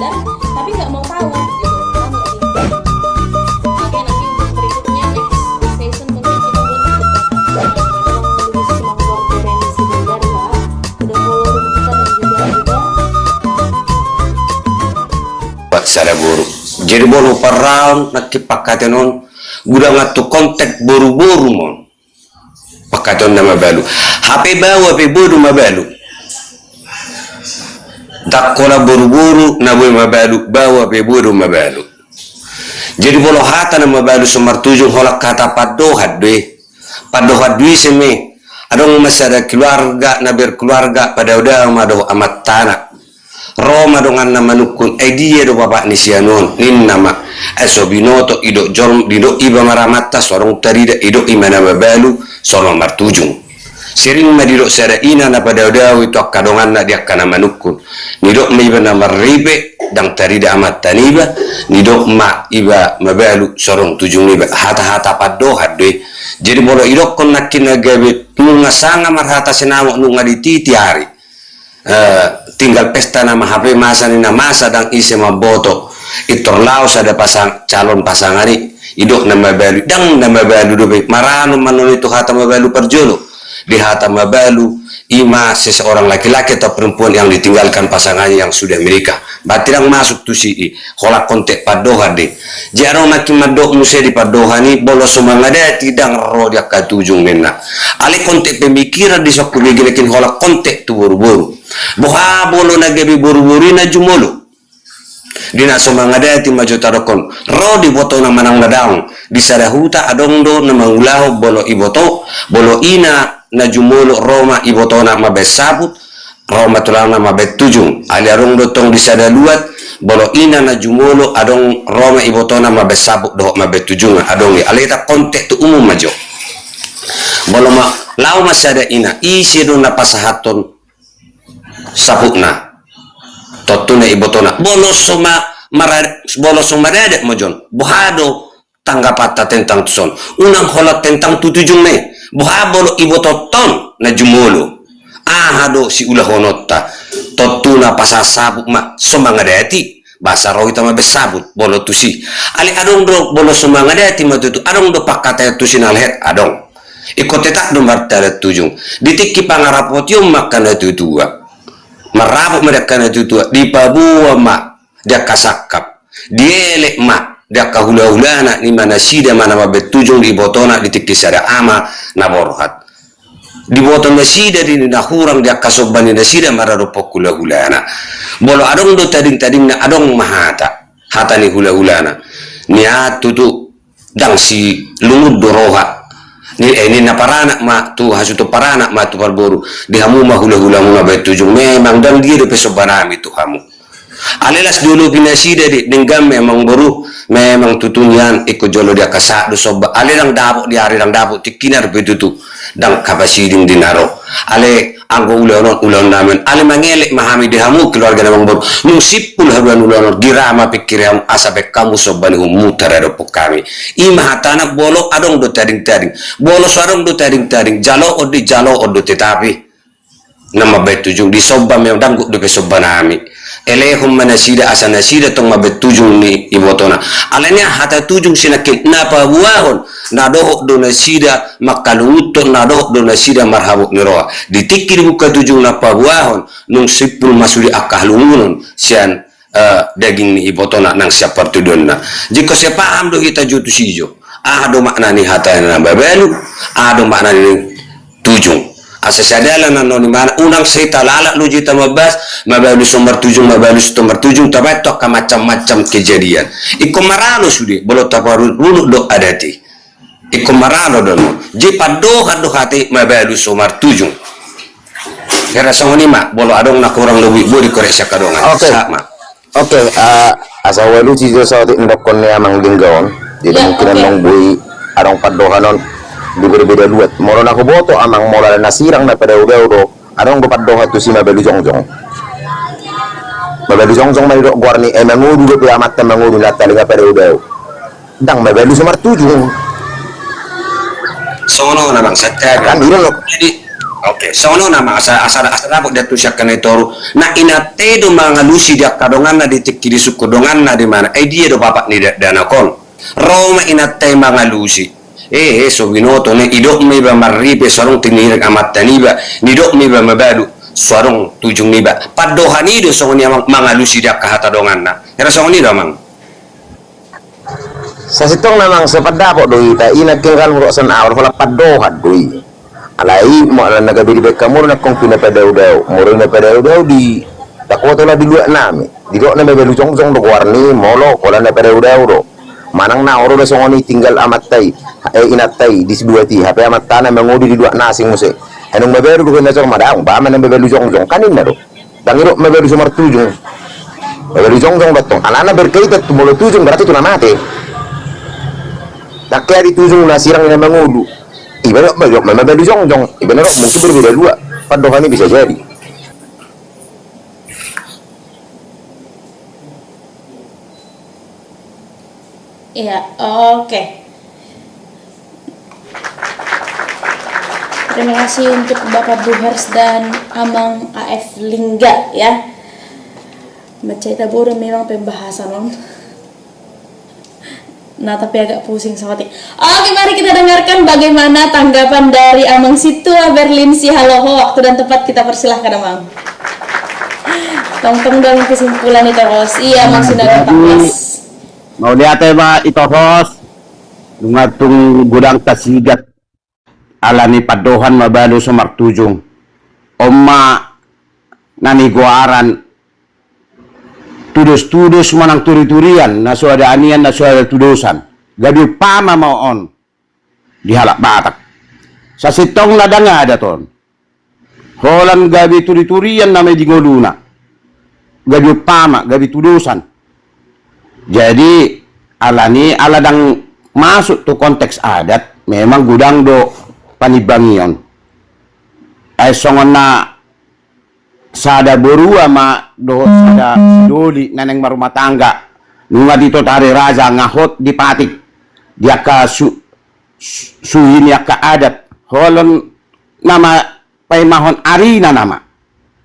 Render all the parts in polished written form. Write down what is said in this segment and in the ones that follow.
sadar tapi nggak mau tahu gitu. Paham nggak sih? Oke, nanti untuk berikutnya next session mungkin kita buat lebih semangat remisi belajar ya. Udah follow kita dan juga Pak sada buru. Jadi bolu paraun nakipakaten on gudang atu kontak buru-buru mon. Pakaton nama balu. HP bawa pe bodu mabalu. Dakola buru-buru na boy mabalu bawa pe bodu mabalu. Jadi bolu hata na mabalu sumar tujuh holak kata padohat deh. Padohat dui seme. Adong masada keluarga na berkeluarga pada udah madoh amat tanah. Roma dongan nama nukun dia do bapak ni sianon nin nama asobinoto idok jom didok iba maramata sorong tarida idok imana babalu sorong martujung sering madidok sada ina na pada daw itu akadongan na dia kana manukun nidok ma iba na maribe dang tarida amat taniba nidok ma iba mabalu sorong tujung iba hata-hata padohat deh. Jadi bolo idok kon nakin nagabe nunga sanga marhata senawak nunga dititi hari. Tinggal pesta nama HP masa ni masa dang isi maboto itorlau sada pasang calon pasangan ni idok nama balu dang nama balu dobe marano manon itu hata mabalu perjolo di hata mabalu ima seseorang laki-laki atau perempuan yang ditinggalkan pasangannya yang sudah menikah batirang masuk tu si kolak kontek padoha de jaro makin madok musia di padoha ni bolo sumangada tidang ro dia katujung menna ale kontek pemikiran di sok begelekin kolak kontek tu buru-buru boha bolo nagabi buru-buru na jumolo dina sumangada ti maju tarokon ro di boto na manang ladang di sadahuta adongdo na mangulaho bolo iboto bolo ina na jumolo Roma ibotona mabesabut Roma tulana mabetujung ali arong dotong di sadaluat bolo ina na jumolo adong Roma ibotona mabesabut do mabetujung adong aleta kontek tu umum majo bolo ma lau masada ina isi do na pasahaton sapukna totuna ibotona bolo soma marade mojon bohado tanggapata tentang tuson unang holat tentang tutujung me bohabolo ibototon na jumolo ahado si ulah honotta totuna pasasabuk ma somangadati basa roh ita mabesabut bolo tusi ali adong do bolo somangadati matutu adong do pakata tusin alhet adong ikotetak do martara tujung ditiki pangarapotium makana tutua marabuk madakana tutua di pabua ma dia kasakap dielek ma dia kahula-hulana ni mana sida mana mabetujung di botona di tikisada ama na borhat di botona sida di nahurang dia kasobani na sida marado pokula-hulana bolo adong do tading-tading na adong mahata hata ni hula-hulana ni atutu dang si lungud doroha ni ini na paranak ma tu hasuto paranak ma tu parboru di hamu ma hula-hula mu mabetujung memang dan dia de pesobanami tu hamu alelas dulu pinasida di denggam memang baru memang tutunyan ikut jolo dia kasak do soba ale lang dapok di hari lang dapok tikinar betutu dang kapasiding dinaro ale anggo ulon namen ale mangelek mahami dihamu keluarga memang baru musipul haruan ulon dirama pikiram asabe kamu sobani mutar do kami ima hatana bolo adong do taring-taring bolo sarong do taring-taring jalo odo tetapi nama betujung di soba memang danggu do pesobanami elehum manasida asana sida tong mabetujung ni ibotona alanya hata tujung sinakin napa buahon nadohok do nasida makaluto nadohok do nasida marhabuk niroa ditikir buka tujung napa buahon nung sipul masuri akahlungun sian daging ni ibotona nang siapa tudonna jika saya paham do kita jutu sijo do makna ni hata na babalu do makna ni tujung asasadalan na noni mana unang cerita lalak lu jita mabas mabalu sumber tujung tabatok ka macam-macam kejadian iko marano sudi bolo taparu rulu do adati iko marano dono jipa do hati mabalu sumber tujung kira songoni ma bolo adong na kurang lebih bodi korek sakadongan sama oke asawalu cijo sawati ndokon ya mang dinggaon jadi mungkin nong bui adong padohanon di berbeda luat moron aku boto amang moral nasirang na pada udah adong do padoha tu si mabalu jongjong may do guarni mangudu do amat mangudu latali ka pada udah dang mabalu sumar tujung sono na bang satya kan iro jadi Oke, sono nama asal dapat dia tusiakan itu na inate do mangalusi dia kadongan na ditikki di suku dongan na di mana dia do papak ni dana kon Roma inate mangalusi so binoto ne idok me ba maripe sorong tinir amat taniba nidok me ba mabadu sorong tujung niba padohani do songoni mangalusi dia kahata dongan na era songoni do mang sa sitong namang sepadapok doi ta inagkingal mo san awar wala padohan doi alai mo ala nagabili be kamuro na kong pinapedaw muro na pedaw di takoto na diluat nami dilo na mebelu jong do warni molo kola na pedaw do manang na oro na songoni tinggal amatay inatay di siduati hape amatana mangodi di dua nasing muse anong mebelu do na jong madaong ba man mebelu jong kanin na do dangiro mebelu sumar tujung mebelu jong batong alana berkaitat tumulo tujung berarti tu na mate tak kaya di tujung na sirang na mangulu ibarat mabelu jong ibarat mungkin berbeda dua padohannya bisa jadi Iya, oke. Terima kasih untuk Bapak Buhers dan Amang AF Lingga ya. Mencerita bodoh memang pembahasan om. Nah tapi agak pusing sobatnya. Oke, mari kita dengarkan bagaimana tanggapan dari Amang Situa Berlin si Haloho. Waktu dan tempat kita persilahkan Amang. Tongtong dong kesimpulan itu Ros. Iya Amang sudah datang. Mau lihat ba ito Ros lungatong gudang tasigat alani padohan mabalo sa martujong omma naniguaran tudos-tudos manang turi-turian na suadaanian na suada tudosan gabi pama maon dihalak batak sa sitong nadanga ada ton holan gabi turi-turian na may dingoluna gabi pama gabi tudosan. Jadi alani aladang masuk tuh konteks adat memang gudang do panibangion ay songon na sada boru ama do sada doli naneng marumah tangga nunga dito tari raja ngahot di patik dia ka suhin ya ka adat holon nama paimahon arina nama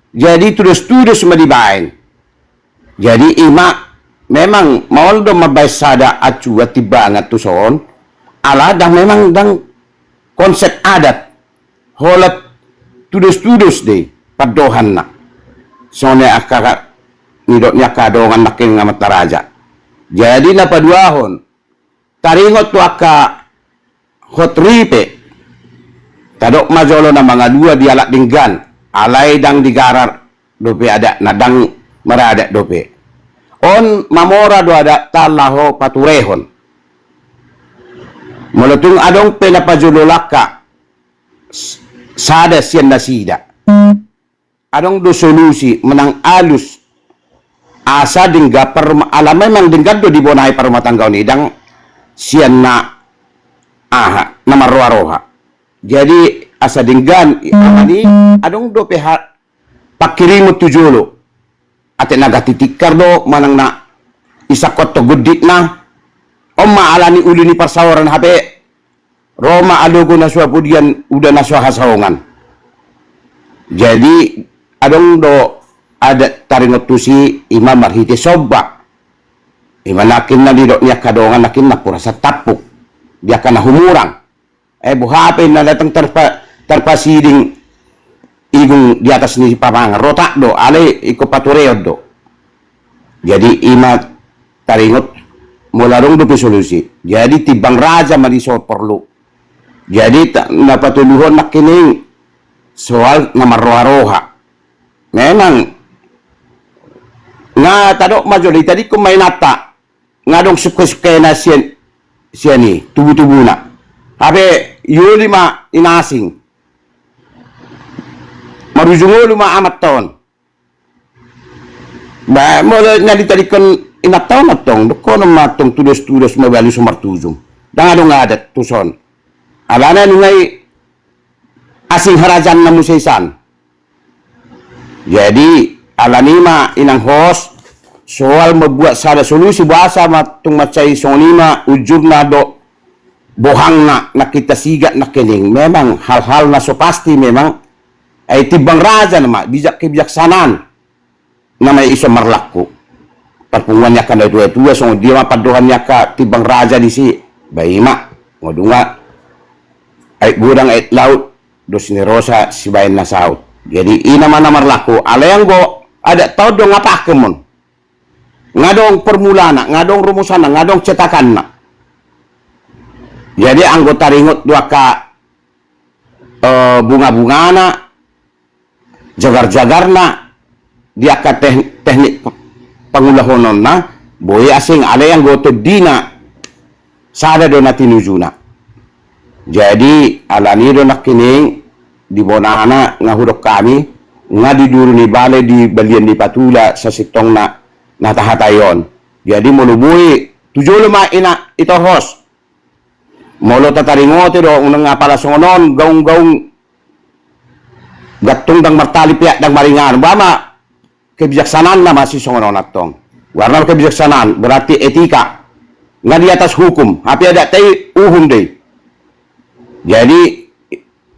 jadi terus madibain jadi ima memang mau do mabay sada acu atibangat tu son ala dah memang dang konsep adat holat tudos deh padohan na sone akaka nidoknya kadongan nakin ngamat taraja jadi na paduahon taringot tu aka hotripe tadok majolo na mga dua dialak dinggan alay dang digarar dope ada nadang marada dope on mamora do ada talaho paturehon mulatung adong penapajululaka sada siyan nasida adong do solusi menang alus asa dingga alam memang dingga do dibonai parumatanggaw ni dang siyan na aha na marwa-roha jadi asa dinggan ani adong do peha pakirimut tujulo ate nagatitikar do manang na isakot to gudit na omma alani uli ni parsawaran hape Roma adogo na suwa pudian udah na suwa hasahongan jadi adong do ada taringot tusi ima marhiti sobba ima nakin na didok niya kadongan nakin na pura sa tapuk dia kana humurang buhape na datang terpasiding igung di atas ni pamang rotak do ale iko patureod do jadi ima taringot mularong do solusi jadi tibang raja mariso perlu jadi napatuluhon na kining soal na marroha memang nga tadok majoli tadi kumainata nga dong suke-suke na siya ni tubu-tubu na habe yuli ma inasing marujungo luma amat tahun. Ba mo na ditarikan inak tahun atong doko na matong tudos mabali sumartujum. Dang adong adat tuson. Alana nungay asing harajan na musaysan. Jadi alanima inang host soal membuat sada solusi bahasa matung macay sonima ujug na do bohang na kita sigat na kening memang hal-hal na so pasti memang ay tibang raja nama bijak kebijaksanaan nama iso marlaku perpungan nya kan itu so dia padohan nya ka tibang raja di si bayi mak ngodunga ay gudang ay laut dos ni rosa si bayin na saut jadi ina mana marlaku alayang go ada tau dong apa kemon ngadong permulana ngadong rumusana ngadong cetakanna jadi anggota ringut dua ka bunga-bungana jagar-jagarna dia ka teknik pangulahonon na boy asing ada yang goto dina sada do na tinujuna jadi alani do nakining di bonana ngahurok kami nga diduru ni bale di balian di patula sa sitong na natahatayon jadi mulubui tujuh lima ina ito host molo tataringote do unang nga pala songonon gaung-gaung gatong dang martali piak dang maringan bama kebijaksanaan na masih songonon atong warna kebijaksanaan berarti etika nga di atas hukum tapi ada tay uhum deh jadi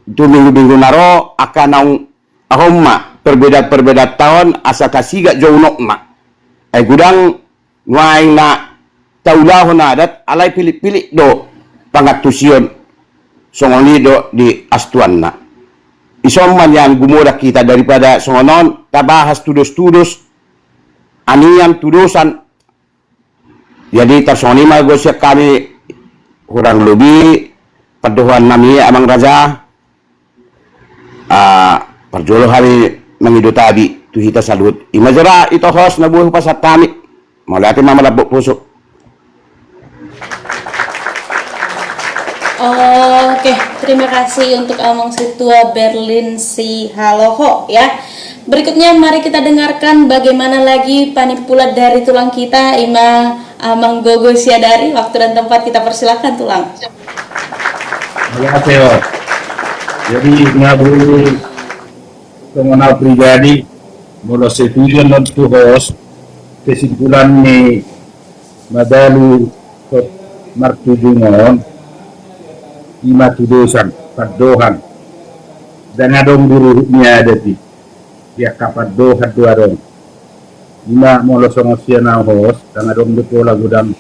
itu minggu-minggu naro akan naung ahomma perbeda tahun asa kasiga jounok ma ay gudang nguay na taulahon na adat alay pilih-pilih do pangatusion songoni do di astuan na isoman yan gumudah kita daripada songonon tabahas tudos-tudos anian tudosan jadi tersoni magosya kami kurang lebih paduhan nami amang raja perjolo hari mengidu tadi tu kita salut imajara itu host nabuh pasat kami malati mamalabok pusuk. Oke, terima kasih untuk Amang Situa Berlin si Haloho ya. Berikutnya mari kita dengarkan bagaimana lagi panipulat dari tulang kita Ima Amang Gogo Siadari. Waktu dan tempat kita persilahkan tulang. Terima jadi ngabul pengenal pribadi mula setuju untuk host kesimpulan ni madalu martujungon lima tudusan padohan dan adong gurunya ada di dia kapat dohan dua dong lima mula songosia na host dan adong betul lagu dan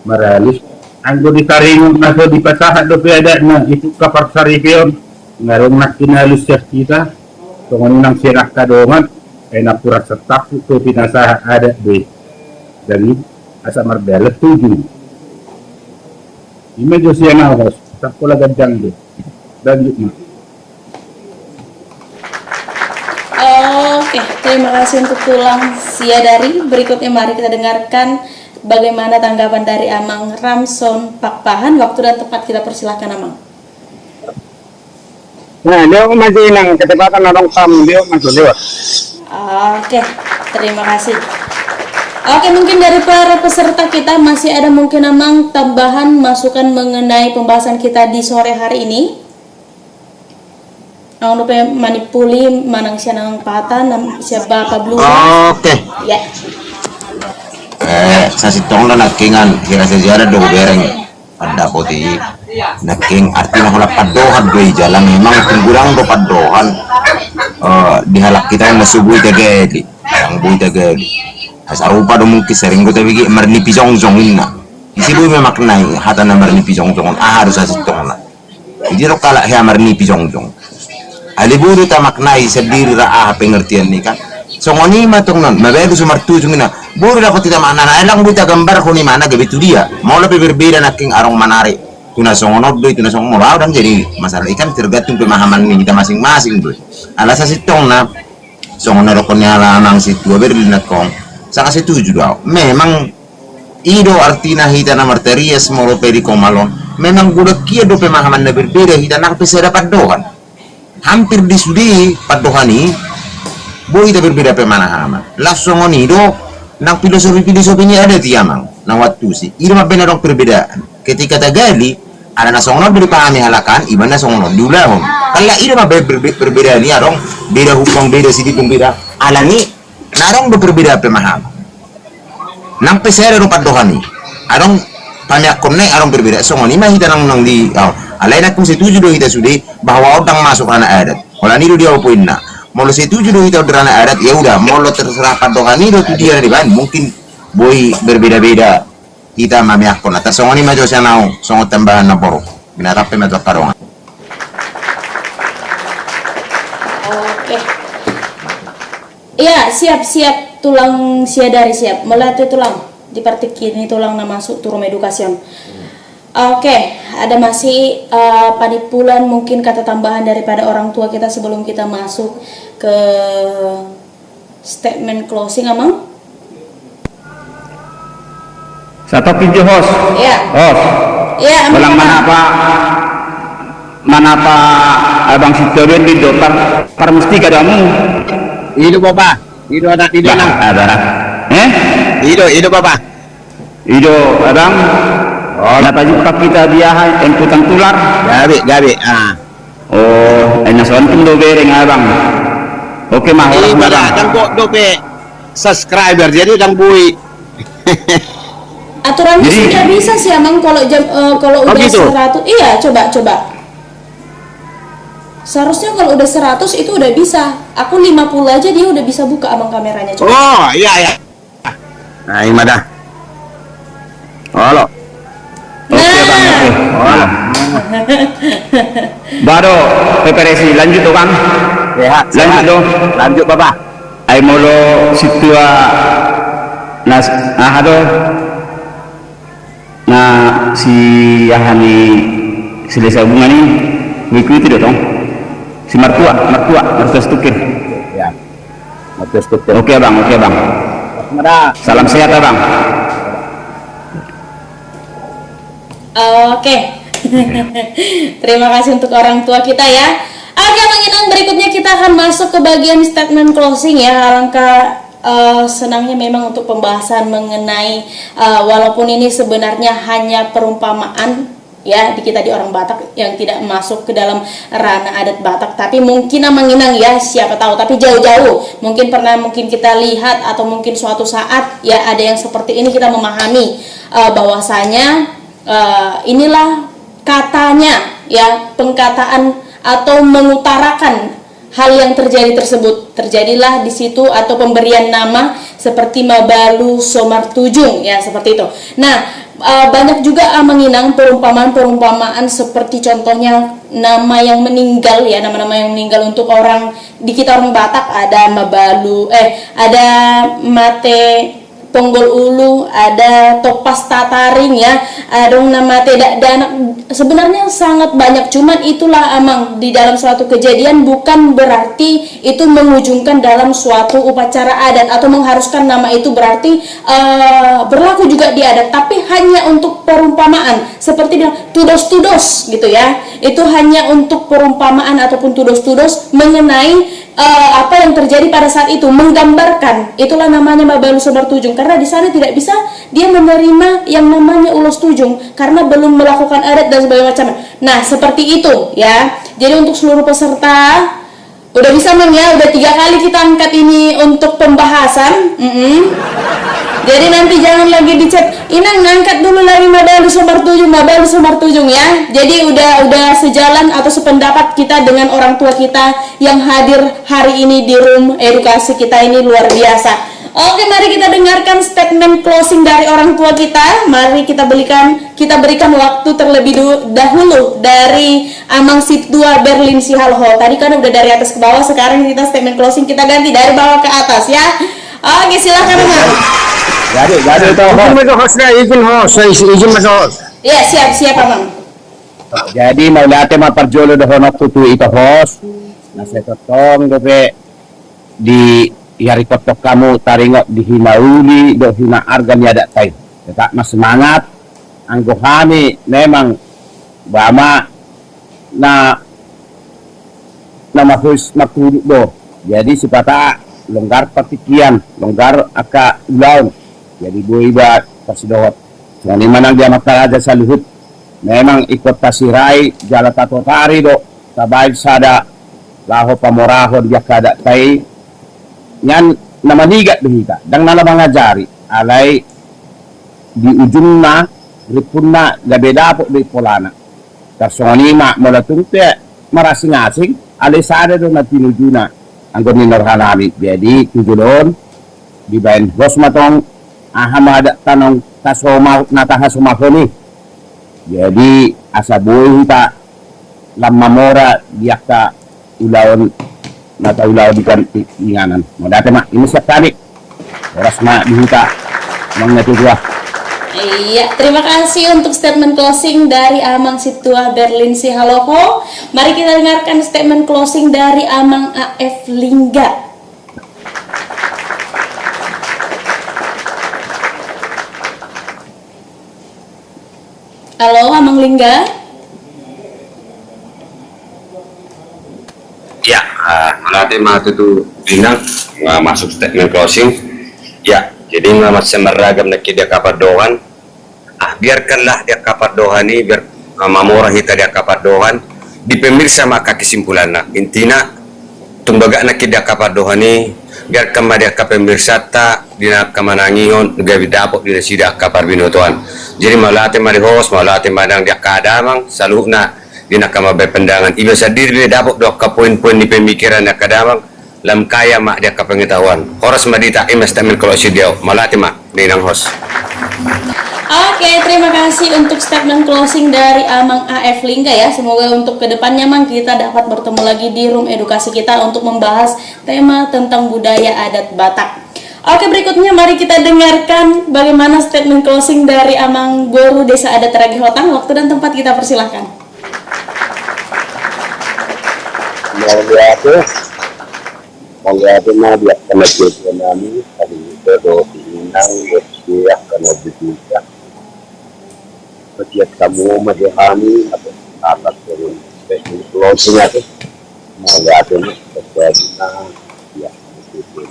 maralis anggo ditaringon naso di pasahat do ada na itu kapar saripion ngarong nakinalus kita songon nang sirah kadongan ay napurat sa tapu ko pinasaha ada de dari asa marbela tujuh imedyo siya na host tapola gadjang de dan yuk. Oke, terima kasih untuk tulang Siadari. Berikutnya mari kita dengarkan bagaimana tanggapan dari Amang Ramson Pakpahan. Waktu dan tempat kita persilahkan Amang. Nah, dia masih nang ketepatan orang tam dia masuk lewat. Oke, terima kasih. Oke, mungkin dari para peserta kita masih ada mungkin Amang tambahan masukan mengenai pembahasan kita di sore hari ini. Ang lupa manipuli manang siya ng pata ng siya ba Pablo. Oke. Ya. Sa sitong na nakingan kira sa jara do bereng pada poti naking arti na hula padohan do jalan memang tunggulang do padohan dihalak kita yang masubuy tagadi ang buy tagadi asarupa do mungkin sering ko tabi marni pijong-jongin na isi buy memaknai hata na marni pijong-jongon harus sa sitong na hindi ro kala hiya marni pijong-jong aliburu ta maknai sendiri ra pengertian ni kan so ngoni matong non mabelu sumartujung na buru dapat tidak mana elang buta gambar ko ni mana gabitu dia mau lebih berbeda naking arong manari tuna songonod do tuna song mau dan jadi masalah ikan tergantung pemahaman ni kita masing-masing do alasa sitong na songonod ko ni alamang situ Berlin kong sangat setuju do memang ido artina hita na marterias moro peri komalon memang gudak kia do pemahaman na berbeda hita na pesera padohan hampir di sudi padohani boy kita berbeda pemahaman langsung onido nang filosofi ini ada tiamang nang waktu sih ini mah benar dong perbedaan ketika tagali ada nasongon berpahami halakan ibana songon diulang kalau ini mah berbeda ini arong beda hukum beda sidi beda alani narong berbeda pemahaman nang pesere dong padohani arong banyak konne arong berbeda songon ini mah kita nang di alain aku setuju do kita sudi bahwa orang masuk anak adat kalau ini dia opoin na mau lo setuju do itu derana adat ya udah, mau lo terserah padokan itu tuh dia di ban mungkin boy berbeda-beda kita mamiakon atas songoni maju sanau songot tambahan naporo binarape maju karongan. Oke. Iya, siap-siap tulang siadari siap. Melatih tulang. Dipartik kini tulang na masuk turun edukasion. Oke, ada masih panipulan mungkin kata tambahan daripada orang tua kita sebelum kita masuk ke statement closing, Amang? Satu pintu host. Iya. Host. Iya, Amang. Walang manapa abang Sitorion di par mesti kadamu. Hidup apa? Hidup anak tidak nang. Ada. Hidup apa? Hidup abang. Oh, dapat jumpa kita biahan emputang tular. Gabi. Oh, enak sontung do bereng abang. Oke mah orang Malah abang. dan kok dope subscriber jadi dan bui. Aturannya Jadi- sudah bisa sih, Amang, kalau kalau udah gitu? 100. Iya, coba. Seharusnya kalau udah 100 itu udah bisa. Aku 50 aja dia udah bisa buka, Amang, kameranya. Coba. Oh, iya. Nah, ini dah. Halo. Oke bang, oke. Halo. Baru preparasi lanjut tuh bang. Sehat. Lanjut dong. Lanjut Bapak. Ay molo situa nas do na si ahani selesai hubungan ini mengikuti dong si mertua stukir. Ya. Matus tutup. Oke bang. Mada. Salam sehat bang. Oke. Terima kasih untuk orang tua kita ya. Oke, Bang Inang, berikutnya kita akan masuk ke bagian statement closing ya. Alangkah senangnya memang untuk pembahasan mengenai walaupun ini sebenarnya hanya perumpamaan ya di kita di orang Batak yang tidak masuk ke dalam ranah adat Batak, tapi mungkin Amang Inang ya siapa tahu, tapi jauh-jauh mungkin kita lihat atau mungkin suatu saat ya ada yang seperti ini, kita memahami bahwasanya inilah katanya ya, pengkataan atau mengutarakan hal yang terjadi tersebut. Terjadilah di situ atau pemberian nama seperti Mabalu Somartujung ya, seperti itu. Nah, banyak juga Amang Inang perumpamaan seperti contohnya nama yang meninggal ya, nama-nama yang meninggal untuk orang di kita orang Batak ada Mabalu, ada Mate Ponggol Ulu, ada Topas Tataring ya, ada nama tidak dan sebenarnya sangat banyak. Cuman itulah Amang, di dalam suatu kejadian bukan berarti itu mengujungkan dalam suatu upacara adat atau mengharuskan nama itu berarti berlaku juga di adat, tapi hanya untuk perumpamaan seperti tudos-tudos gitu ya. Itu hanya untuk perumpamaan ataupun tudos-tudos mengenai apa yang terjadi pada saat itu, menggambarkan. Itulah namanya Mabalu Somartujung, karena di sana tidak bisa dia menerima yang namanya ulos tujung karena belum melakukan adat dan sebagainya macam. Nah, seperti itu ya. Jadi untuk seluruh peserta udah bisa Mang ya, udah 3 kali kita angkat ini untuk pembahasan. Jadi nanti jangan lagi dicet, Inang ngangkat dulu lagi Mabalu Somartujung ya. Jadi udah sejalan atau sependapat kita dengan orang tua kita yang hadir hari ini di room edukasi kita ini, luar biasa. Oke, mari kita dengarkan statement closing dari orang tua kita. Mari kita berikan waktu terlebih dahulu dari Amang Situa Berlin Sihalho. Tadi kan udah dari atas ke bawah, sekarang kita statement closing kita ganti dari bawah ke atas ya. Oke, silakan Amang. Jadi itu izin masuk host. Ya, siap Amang. Jadi mau lihat tema perjolo do honok tutu itu host. Nah saya totong dope di hari kotok kamu taringok di hinauli do hina arga niada tai. Tetap mas semangat. Anggo kami memang bama na nama hus makudu do. Jadi sipata longgar patikian, longgar aka ulaw. Jadi buiba pasidawat. Yang manang dia makaraja sa luhut. Memang ikut pasirai jala tato tari do. Tabaid sada laho pamorahon dia kada tay. Nyan namanigat behita. Dang nala mangajari. Alay di ujung na ripuna gabeda po di polana. Kasonganima mula tungte marasing-asing. Alay sada do na tinujuna. anggon ni narhanami jadi tujulon di bain bos matong ada tanong tasoma natahasoma ko ni jadi asa buhay ta lamamora diak ka ulawan nata ulawan di kan inganan mo dati ma ini siap tadi oras ma dihita mang natugwa. Iya, terima kasih untuk statement closing dari Amang Situa Berlin Sihaloko. Mari kita dengarkan statement closing dari Amang AF Lingga. Halo Amang Lingga. Ya, nanti matu Binang masuk statement closing. Ya, jadi masih meragam nak dia kapadohan. Biarkanlah dia kapadohan ini biar mamora kita dia kapadohan di pemirsa maka kesimpulan nak intina tumbaga nak dia kapadohan ini biar kama dia pemirsa ta dina kamanangion gawi dapok dina sida kapar binotoan. Jadi malate mari host malate madang dia kadamang saluna dina kama pendangan iba sadir dia dapok dok ka poin-poin di pemikiran dia kadamang lam kaya mak dia kapengetahuan horas madita imas tamil kalau dia malate mak dinang host. Oke, terima kasih untuk statement closing dari Amang AF Lingga ya. Semoga untuk kedepannya Mang kita dapat bertemu lagi di room edukasi kita untuk membahas tema tentang budaya adat Batak. Oke, berikutnya mari kita dengarkan bagaimana statement closing dari Amang Boru Desa Adat Ragihotang. Waktu dan tempat kita persilahkan. Melihat dia kena jadi nami tadi itu diinang dia kena bisa setiap kamu madihani atau atas turun spesial closing itu melihat ini terjadi ya itu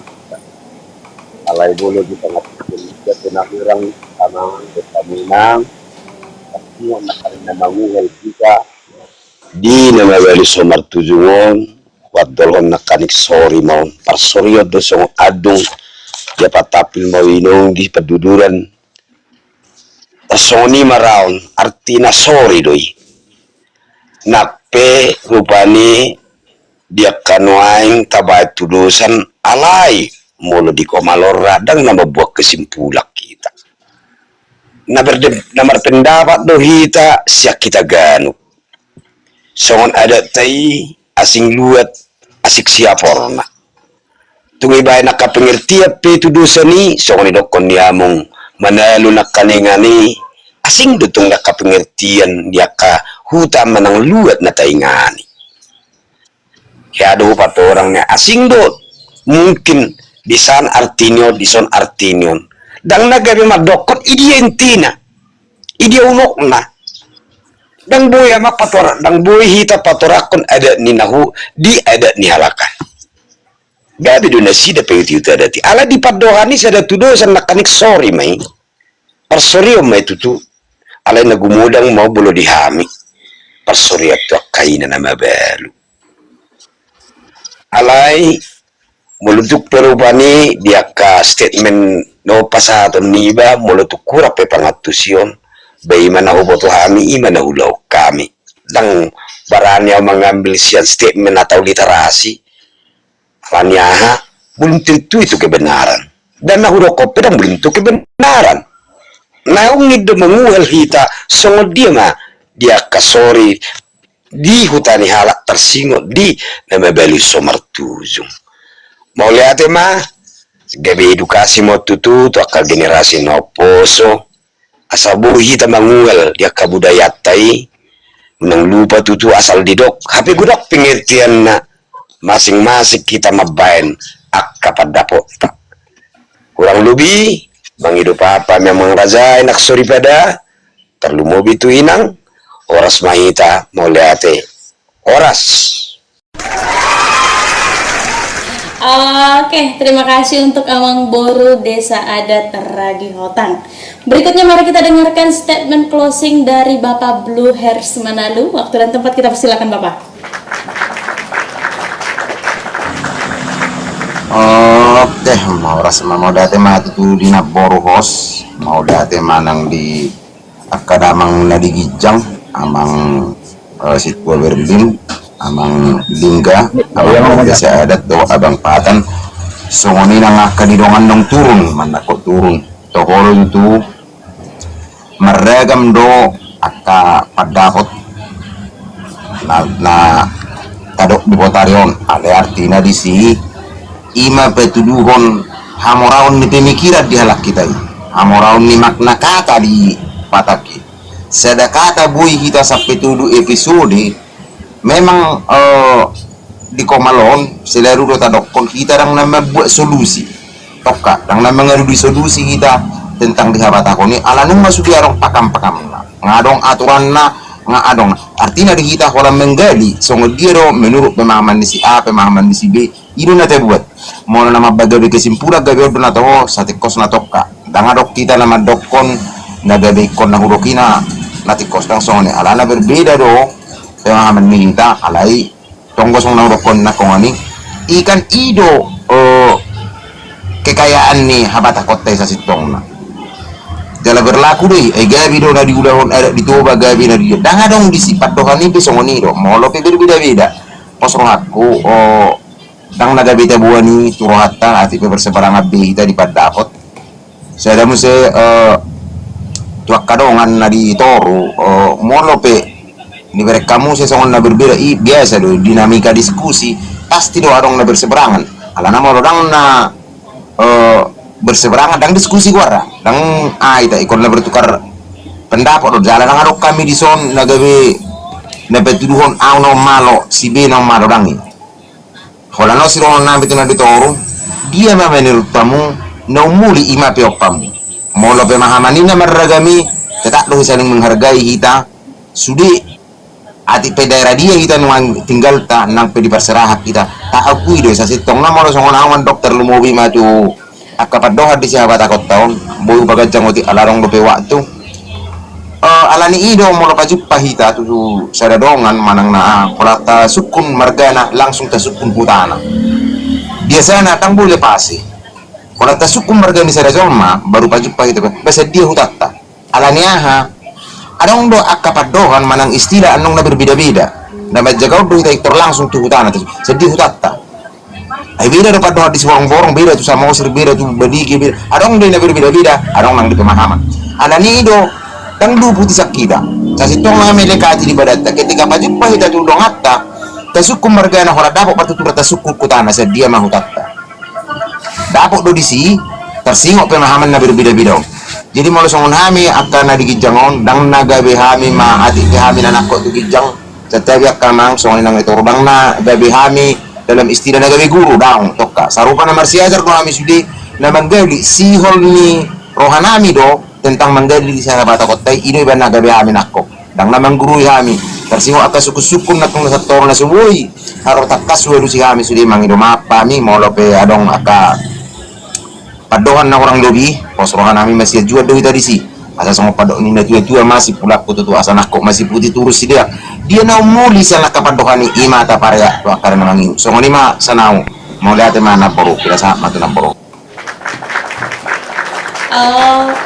alai bulu di tengah kita kena orang sama bertaminang tapi yang karena manguhel kita di nama wali somar tujungon wadolon nakanik sorry mau parsorio dosong adung dapat tapil mau inong di peduduran Sony maraon artina sorry doi nape rupani dia kanuaing tabai tudusan alai mulu di komalor radang nama buat kesimpulan kita namar pendapat dohita siak kita ganu songon ada tai asing luat asik siaporna tungi bay nakapengertiap pe tudusani songon idokon niamong manalo nakalingani asing dutong nakapengertian dia ka huta manang luat na taingani kaya do pato orang na asing do mungkin disan artinion dang nagabi madokot idientina idiunok na dang boy ama patora dang boy hita patorakon ada ni nahu di ada ni halakan gabi do na sida pe uti dati ala di padohani sada tudo san nakanik sorry mai parsoryo mai tutu ala nagumudang mau bulo dihami parsoryo to kaina na mabalu alai mulutuk perubani dia ka statement no pasaton niba mulutuk kurap pe pangatusion bai mana uboto hami imana ulau kami dang barani mengambil sian statement atau literasi Fanyaha belum tentu itu kebenaran dan nahuroko pedang belum tentu kebenaran naung itu menguhel hita songod dia mah dia kasori di hutani halak tersinggung di nama beli somar tujung mau lihat mah gabe edukasi mau tutu akal generasi noposo asabu hita menguhel dia kabudayatai menang lupa tutu asal didok hape gudak pengertian na masing-masing kita mabain akapadapo kurang lebih menghidup apa memang raja enak sori pada perlu mau bitu inang oras mahita mau liate oras. Oke, terima kasih untuk Amang Boru Desa Adat Ragihotang. Berikutnya mari kita dengarkan statement closing dari Bapak Blue Hairs Manalu. Waktu dan tempat kita persilakan Bapak. Oke, mau rasa mau date mati tu di Boru hos, mau date manang di akadamang na di Gijang, amang Situa Berlin, amang lingga amang biasa adat do abang patan songoni nang kadidongan nong turun manako turun tohol itu meragam do aka padapot na tadok di botarion ale artina di si ima petuduhon hamoraon ni pemikiran di halak kita hamoraon ni makna kata di pataki sada kata bui kita sampai tudu episode memang di komalon selalu do tadokon kita dang nama buat solusi toka dang nama ngarudi solusi kita tentang dihabatakoni alanung masuk di arong pakam-pakam ngadong aturan na ngadong artinya di kita kalau menggali songo dia do menurut pemahaman di si A pemahaman di si B itu nate buat mau nama bagawi kesimpulan gawe do nato sate kos na toka dang adok kita nama dokon nagabe kon na hurokina nati kos dang songo alana berbeda do pemahaman minta alai tonggos ng dokon na kung ani ikan ido kekayaan ni habatakot tayo sa sitong na jala berlaku deh gabi do na diulahon ada ditoba gabi na dia danga dong disipat do kani besong ni do molo pe berbeda-beda posro hakku dang naga beta buani turohata ati pe bersebarang abi kita di padapot saya mu se tuak kadongan na di toru molo pe ni kamu sesongon na berbeda biasa do dinamika diskusi pasti do adong na berseberangan ala nama orang na berseberangan dan diskusi guara dan ita ikon na bertukar pendapat do jalan ngadok kami di son na gawe na betuduhon aw no malo si B no malo dangi hola no siro na betu na ditoru dia ma menurut kamu no muli ima peopamu molo pemahamanina marragami tetap lo saling menghargai kita sudi ati pe daerah dia kita nuang tinggal ta nang pe di perserahak kita tak akui do sa sitong na mo songon awan dokter lumobi maju akapat doha di sahabat akot taon boy bagajang oti alarong do pe waktu alani ido mo pajuppa hita tu sadadongan manang na kolata sukun margana langsung ta sukun hutana biasana tang boleh pasi kolata sukun margani sadajolma baru pajuppa hita basa dia hutatta alani aha adong do akapadohan manang istilah anong na berbeda-beda na majagaw do kita langsung tu hutana sedih hutatta ay beda do padohan di borong-borong beda tu sama usir beda tu badigi beda adong do na berbeda-beda adong nang di pemahaman alani do tang du puti sakita sa sitong mga melekati di badatta ketika pajuppa hita tu dong atta tasukkum margana hola dapo patutura tasukku kutana sa dia mahutatta dapo do di si tersingok pemahaman na berbeda-beda jadi mau songon hami akan na digijangon dang nagabe hami ma ati hami na nako tu gijang tetapi akamang songon nang itu dang na gabe hami dalam istilah nagabe guru daung toka sarupa na marsiajar do hami sudi na manggali sihol ni rohanami do tentang manggali di sana bata kotai ini ban nagabe hami nako dang na mangguru hami tersingo aka suku-sukun na kung nasator na sumuy haro takas welu si hami sudi mangido mapami molo pe adong aka padohan na orang lobi posrohan kami masih jual do tadi si asa sama padok ni na tua masih pula putu tu asa nako masih putih turus si dia na umuli sana kapadohan ni ima ta parya to karena mangi so ngoni ma sanau mau lihat mana poro kira sa matu na poro.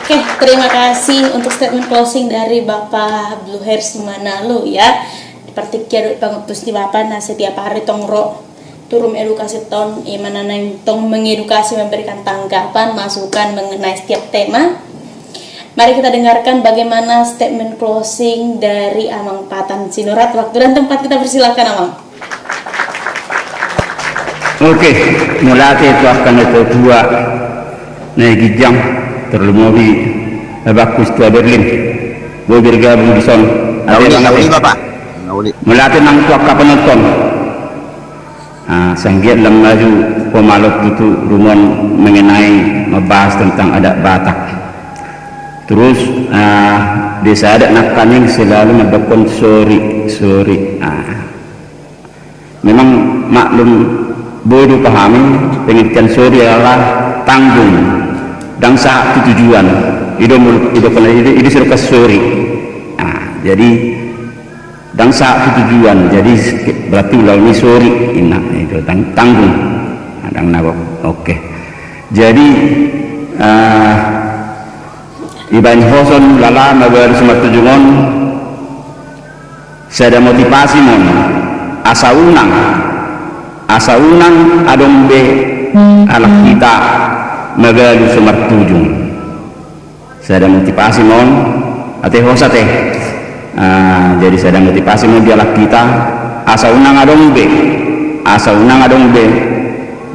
Oke, terima kasih untuk statement closing dari Bapak Blue Hair Manalo ya. Seperti kira pangutus di Bapak nah setiap hari tongro turun edukasi ton imana nang tong mengedukasi memberikan tanggapan masukan mengenai setiap tema. Mari kita dengarkan bagaimana statement closing dari Amang Patan Sinurat. Waktu dan tempat kita persilakan Amang. Oke, mulai itu akan itu dua naik gijang terlumobi bagus tua Berlin. Gue bergabung di son. Nauli bapak nauli Mulai nang tua penonton. Sanggiat lang maju pemalot itu rumon mengenai membahas tentang adat Batak. Terus desa adat nak kami selalu mendukung sori. Memang maklum bodoh pahami pengertian sori adalah tanggung dan saat tujuan. Itu sudah sori. Jadi dan saat tujuan jadi berarti ulang ini sori itu tanggung adang nabok oke jadi iban hoson lala nabar semua tujuan saya ada motivasi mon asa unang adong be anak kita magalu sumartujung. Saya ada motivasi mon ate hosa teh. Jadi saya ada motivasi mon di anak kita asa unang adong be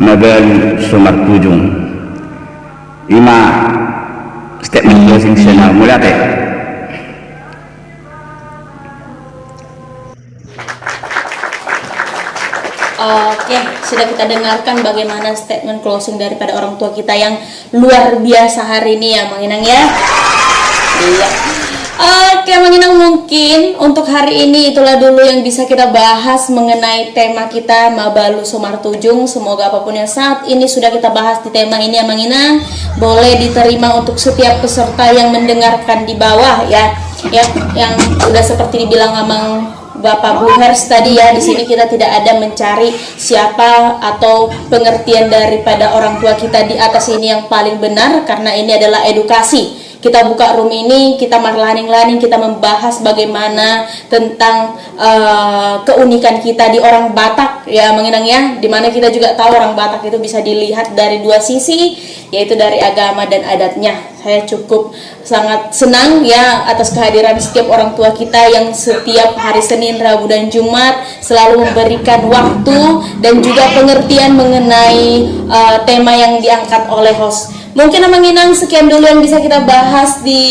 magalu sumartujung. Ima statement closing sana mulai teh. Oke, sudah kita dengarkan bagaimana statement closing daripada orang tua kita yang luar biasa hari ini ya, Mang Inang ya. Iya. Oke, Mang Inang, mungkin untuk hari ini itulah dulu yang bisa kita bahas mengenai tema kita Mabalu Sumartujung. Semoga apapun yang saat ini sudah kita bahas di tema ini ya, Mang Inang, boleh diterima untuk setiap peserta yang mendengarkan di bawah ya. Yang udah seperti dibilang Amang Bapak Buhers tadi ya, di sini kita tidak ada mencari siapa atau pengertian daripada orang tua kita di atas ini yang paling benar, karena ini adalah edukasi. Kita buka room ini, kita marlaning-laning, kita membahas bagaimana tentang keunikan kita di orang Batak ya, Mang Inang ya, dimana kita juga tahu orang Batak itu bisa dilihat dari dua sisi, yaitu dari agama dan adatnya. Saya cukup sangat senang ya atas kehadiran setiap orang tua kita yang setiap hari Senin, Rabu, dan Jumat selalu memberikan waktu dan juga pengertian mengenai tema yang diangkat oleh host. Mungkin Mang Inang sekian dulu yang bisa kita bahas di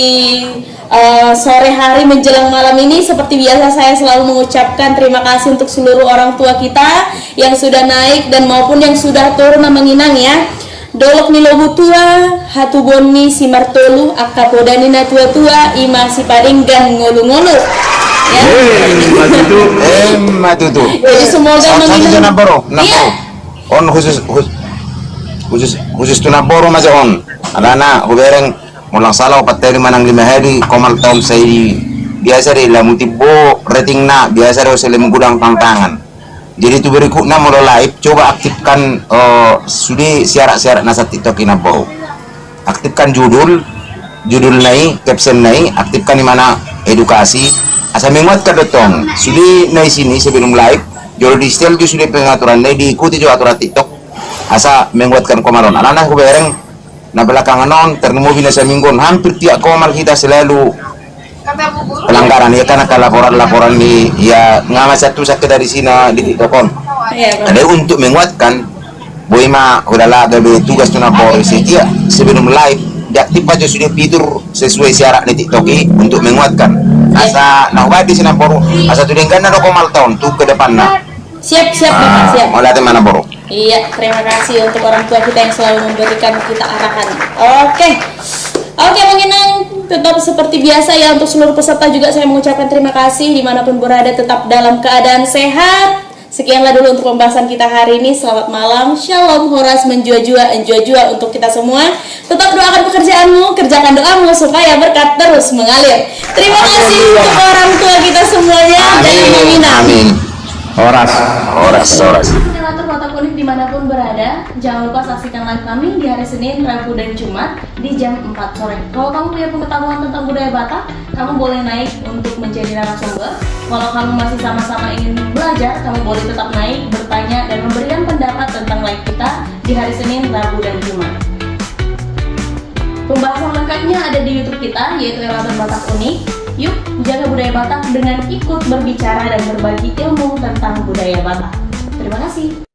sore hari menjelang malam ini. Seperti biasa saya selalu mengucapkan terima kasih untuk seluruh orang tua kita yang sudah naik dan maupun yang sudah turun, Mang Inang ya. Dolok ni lobutua, hatuboni si martolu, akapodani na tua-tua, ima si paringgan ngolu-ngolu. Ya. Matutu. Jadi semoga Mang Inang. Iya. On khusus tu naboro maja on. Alana hubereng mulang salau pateri manang 5 hari komal taum saya biasa deh lah mutibo rating na biasa deh usah gudang tantangan. Jadi tu berikutnya mulai live coba aktifkan sudah siarak nasa TikTok ini bau. Aktifkan judul naik, caption naik, aktifkan di mana edukasi. Asal menguatkan dotong. Sudah naik sini sebelum live. Jauh di setel juga sudah pengaturan naik diikuti juga aturan TikTok. Asa menguatkan komaron. Anak-anak bereng na belakangan non termobil sa minggon hampir tiap komal kita selalu pelanggaran ya, karena laporan di ya ngama satu sakit dari sini di TikTokon. Ada untuk menguatkan boy ma udahlah gabe tugas tuna polisi ya sebelum live diaktif aja sudah fitur sesuai syarat di TikTok untuk menguatkan. Asa nah di sini boru asa tu dengan na komal tahun tu ke depan na. Siap Bapak, siap. Mulai dari mana boru? Iya, terima kasih untuk orang tua kita yang selalu memberikan kita arahan. Oke, Mang Inang, tetap seperti biasa ya, untuk seluruh peserta juga saya mengucapkan terima kasih dimanapun berada, tetap dalam keadaan sehat. Sekianlah dulu untuk pembahasan kita hari ini. Selamat malam, shalom, horas, menjua-jua, enjua-jua untuk kita semua. Tetap doakan pekerjaanmu, kerjakan doamu supaya berkat terus mengalir. Terima kasih untuk orang tua kita semuanya. Dan Mang Inang. Amin. Horas. Relator Watak Unik dimanapun berada, jangan lupa saksikan live kami di hari Senin, Rabu, dan Jumat di jam 4 sore. Kalau kamu punya pengetahuan tentang budaya Batak, kamu boleh naik untuk menjadi narasumber. Kalau kamu masih sama-sama ingin belajar, kamu boleh tetap naik, bertanya, dan memberikan pendapat tentang live kita di hari Senin, Rabu, dan Jumat. Pembahasan lengkapnya ada di YouTube kita, yaitu Relator Batak Unik. Yuk, jaga budaya Batak dengan ikut berbicara dan berbagi ilmu tentang budaya Batak. Terima kasih.